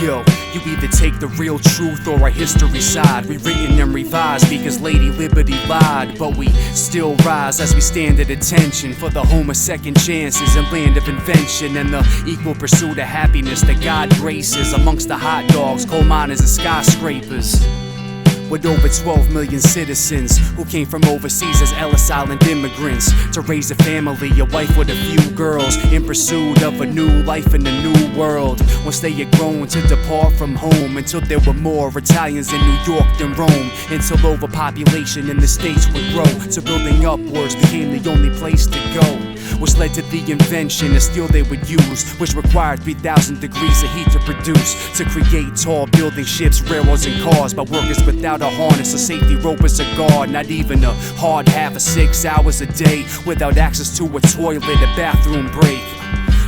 Yo, you either take the real truth or a history side, rewritten and revised because Lady Liberty lied. But we still rise as we stand at attention for the home of second chances and land of invention, and the equal pursuit of happiness that God graces amongst the hot dogs, coal miners and skyscrapers. With over 12 million citizens who came from overseas as Ellis Island immigrants to raise a family, a wife with a few girls, in pursuit of a new life in a new world. Once they had grown to depart from home, until there were more Italians in New York than Rome, until overpopulation in the States would grow, so building upwards became the only place to go, which led to the invention of steel they would use, which required 3,000 degrees of heat to produce, to create tall building ships, railroads and cars by workers without a harness, a safety rope as a guard. Not even a hard half of 6 hours a day without access to a toilet, a bathroom break.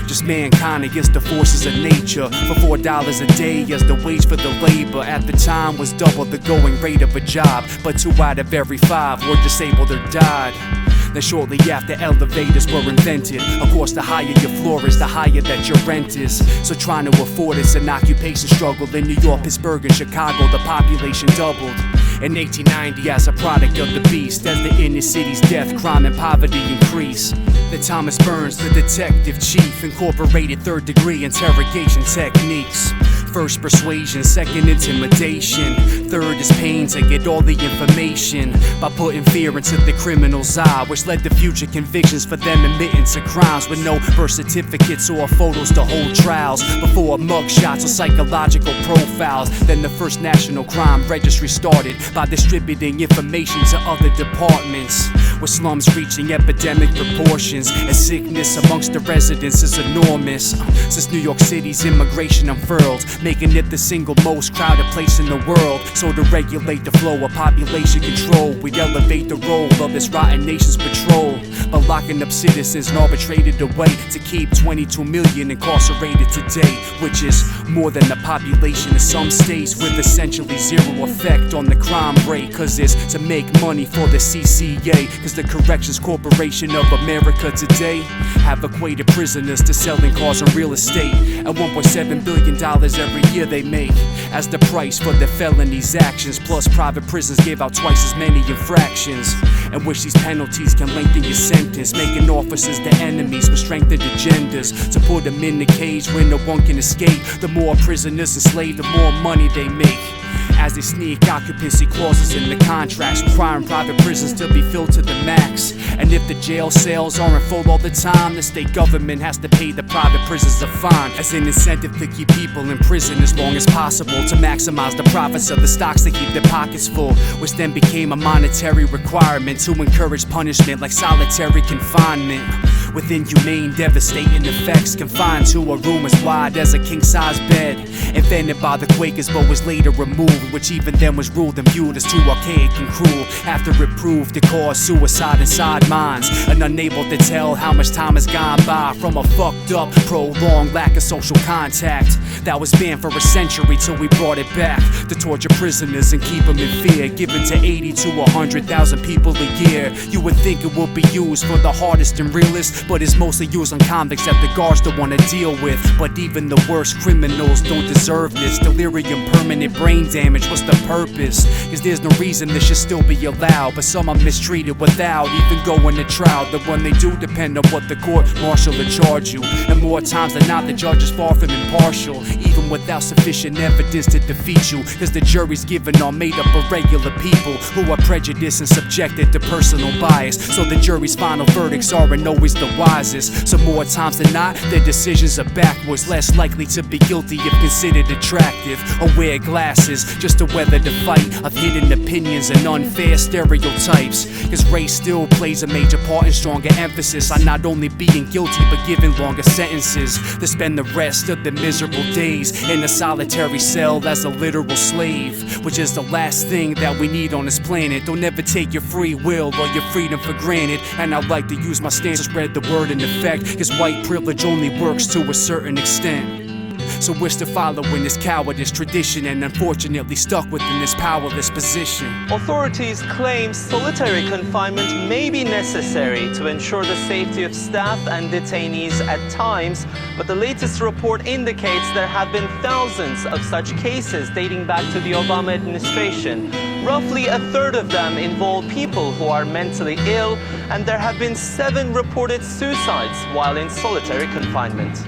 Just mankind against the forces of nature for $4 a day as the wage for the labor. At the time was double the going rate of a job, but 2 out of every 5 were disabled or died. Then shortly after, elevators were invented. Of course, the higher your floor is, the higher that your rent is. So trying to afford it's an occupation struggle. In New York, Pittsburgh, and Chicago, the population doubled. In 1890, as a product of the beast, as the inner city's death, crime, and poverty increase, that Thomas Burns, the detective chief, incorporated third-degree interrogation techniques. First persuasion, second intimidation, third is pain to get all the information by putting fear into the criminal's eye, which led to future convictions for them admitting to crimes with no birth certificates or photos to hold trials, before mugshots or psychological profiles. Then the first national crime registry started by distributing information to other departments, with slums reaching epidemic proportions, and sickness amongst the residents is enormous. Since New York City's immigration unfurled, making it the single most crowded place in the world. So to regulate the flow of population control, we'd elevate the role of this rotten nation's patrol by locking up citizens and arbitrated away to keep 22 million incarcerated today, which is more than the population of some states, with essentially zero effect on the crime rate. Cause it's to make money for the CCA, cause the Corrections Corporation of America today have equated prisoners to selling cars and real estate, and $1.7 billion every year they make as the price for their felonies actions. Plus private prisons give out twice as many infractions, and wish these penalties can lengthen your sentence, making officers the enemies with strengthened agendas to put them in the cage where no one can escape. The more prisoners enslaved, the more money they make, as they sneak occupancy clauses in the contracts, requiring private prisons to be filled to the max. And if the jail cells aren't full all the time, the state government has to pay the private prisons a fine, as an incentive to keep people in prison as long as possible, to maximize the profits of the stocks to keep their pockets full, which then became a monetary requirement to encourage punishment like solitary confinement, with inhumane, devastating effects, confined to a room as wide as a king-size bed, invented by the Quakers but was later removed, which even then was ruled and viewed as too archaic and cruel, after it proved to cause suicide inside minds, and unable to tell how much time has gone by from a fucked up, prolonged lack of social contact that was banned for a century till we brought it back to torture prisoners and keep them in fear, given to 80 to 100,000 people a year. You would think it would be used for the hardest and realest, but it's mostly used on convicts that the guards don't want to deal with. But even the worst criminals don't deserve this. Delirium, permanent brain damage, what's the purpose? Cause there's no reason this should still be allowed, but some are mistreated without even going to trial. The one they do depend on what the court-martial will charge you, and more times than not the judge is far from impartial, even without sufficient evidence to defeat you, cause the jury's given are made up of regular people who are prejudiced and subjected to personal bias. So the jury's final verdicts aren't always the wisest, so more times than not their decisions are backwards, less likely to be guilty if considered attractive, or wear glasses just to weather the fight of hidden opinions and unfair stereotypes. Cause race still plays a major part in stronger emphasis on not only being guilty but given longer sentences to spend the rest of their miserable days in a solitary cell as a literal slave, which is the last thing that we need on this planet. Don't ever take your free will or your freedom for granted, and I'd like to use my stance to spread the word in effect, cause white privilege only works to a certain extent. So we're still following this cowardice tradition and unfortunately stuck within this powerless position. Authorities claim solitary confinement may be necessary to ensure the safety of staff and detainees at times, but the latest report indicates there have been thousands of such cases dating back to the Obama administration. Roughly a third of them involve people who are mentally ill, and there have been 7 reported suicides while in solitary confinement.